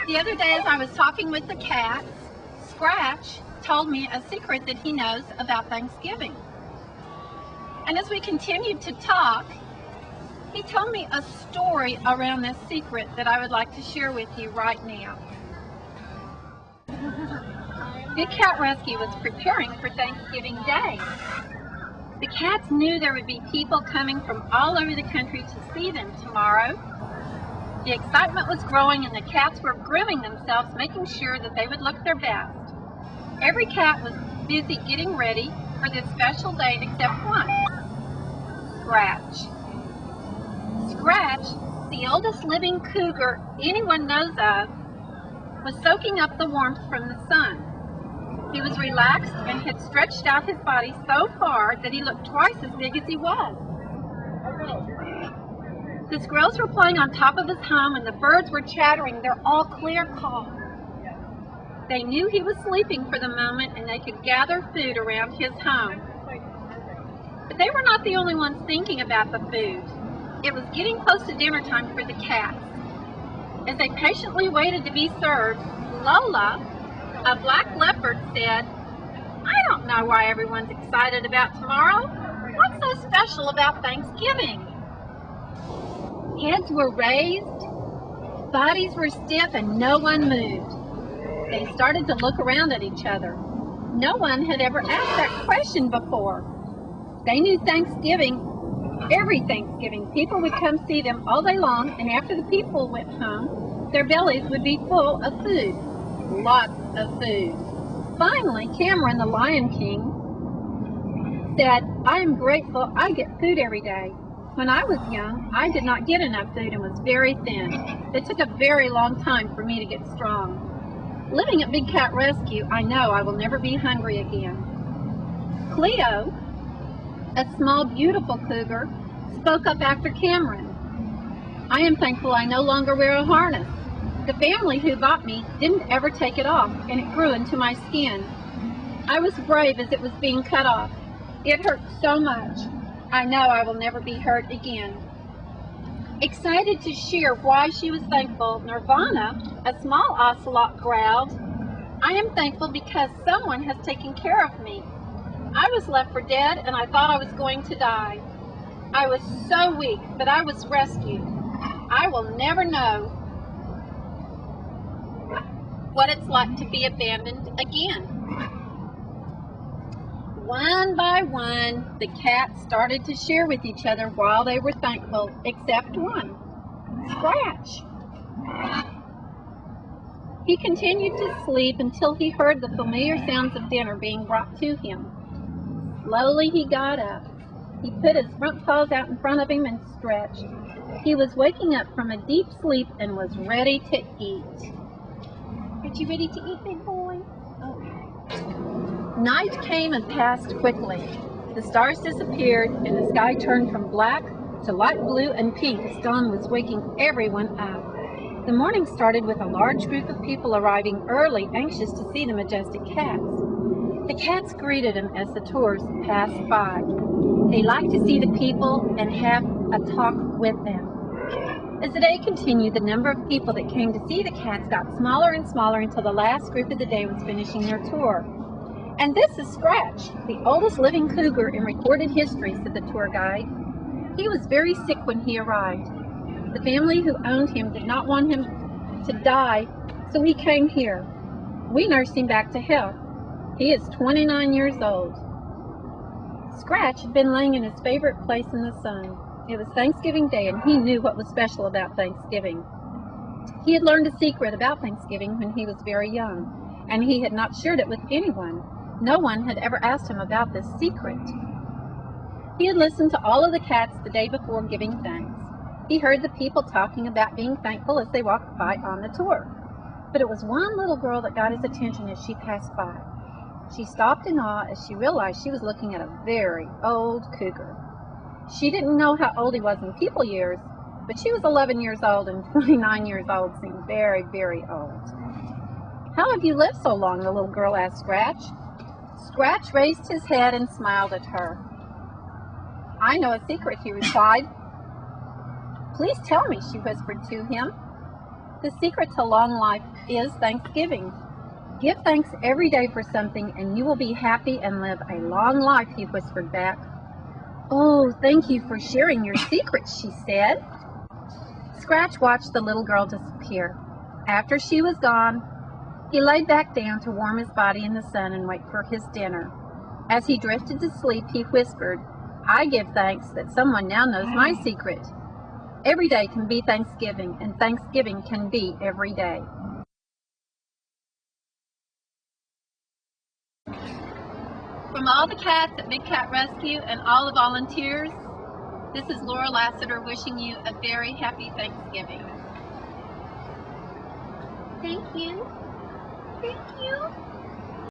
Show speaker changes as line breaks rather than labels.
The other day as I was talking with the cats, Scratch told me a secret that he knows about Thanksgiving. And as we continued to talk, he told me a story around this secret that I would like to share with you right now. Big Cat Rescue was preparing for Thanksgiving Day. The cats knew there would be people coming from all over the country to see them tomorrow. The excitement was growing and the cats were grooming themselves, making sure that they would look their best. Every cat was busy getting ready for this special day except one, Scratch. Scratch, the oldest living cougar anyone knows of, was soaking up the warmth from the sun. He was relaxed and had stretched out his body so far that he looked twice as big as he was. The squirrels were playing on top of his home and the birds were chattering their all-clear call. They knew he was sleeping for the moment and they could gather food around his home. But they were not the only ones thinking about the food. It was getting close to dinner time for the cats. As they patiently waited to be served, Lola, a black leopard, said, "I don't know why everyone's excited about tomorrow. What's so special about Thanksgiving?" Heads were raised, bodies were stiff, and no one moved. They started to look around at each other. No one had ever asked that question before. They knew every Thanksgiving, people would come see them all day long, and after the people went home, their bellies would be full of food. Lots of food. Finally, Cameron, the Lion King, said, "I am grateful I get food every day. When I was young, I did not get enough food and was very thin. It took a very long time for me to get strong. Living at Big Cat Rescue, I know I will never be hungry again." Cleo, a small, beautiful cougar, spoke up after Cameron. "I am thankful I no longer wear a harness. The family who bought me didn't ever take it off, and it grew into my skin. I was brave as it was being cut off. It hurt so much. I know I will never be hurt again." Excited to share why she was thankful, Nirvana, a small ocelot, growled, "I am thankful because someone has taken care of me. I was left for dead and I thought I was going to die. I was so weak, but I was rescued. I will never know what it's like to be abandoned again." One by one, the cats started to share with each other while they were thankful, except one, Scratch. He continued to sleep until he heard the familiar sounds of dinner being brought to him. Slowly he got up. He put his front paws out in front of him and stretched. He was waking up from a deep sleep and was ready to eat. Are you ready to eat, big boy? Night came and passed quickly. The stars disappeared and the sky turned from black to light blue and pink as dawn was waking everyone up. The morning started with a large group of people arriving early, anxious to see the majestic cats. The cats greeted them as the tours passed by. They liked to see the people and have a talk with them. As the day continued, the number of people that came to see the cats got smaller and smaller until the last group of the day was finishing their tour. "And this is Scratch, the oldest living cougar in recorded history," said the tour guide. "He was very sick when he arrived. The family who owned him did not want him to die, so he came here. We nursed him back to health. He is 29 years old." Scratch had been laying in his favorite place in the sun. It was Thanksgiving Day, and he knew what was special about Thanksgiving. He had learned a secret about Thanksgiving when he was very young, and he had not shared it with anyone. No one had ever asked him about this secret. He had listened to all of the cats the day before giving thanks. He heard the people talking about being thankful as they walked by on the tour. But it was one little girl that got his attention as she passed by. She stopped in awe as she realized she was looking at a very old cougar. She didn't know how old he was in people years, but she was 11 years old, and 29 years old seemed very, very old. "How have you lived so long?" the little girl asked Scratch. Scratch raised his head and smiled at her. "I know a secret," he replied. "Please tell me," she whispered to him. The secret to long life is Thanksgiving. Give thanks every day for something and you will be happy and live a long life, he whispered back. Oh, thank you for sharing your secret, she said. Scratch watched the little girl disappear. After she was gone, he laid back down to warm his body in the sun and wait for his dinner. As he drifted to sleep, he whispered, I give thanks that someone now knows my secret. Every day can be Thanksgiving, and Thanksgiving can be every day. From all the cats at Big Cat Rescue and all the volunteers, this is Laura Lassiter wishing you a very happy Thanksgiving.
Thank you. Thank you.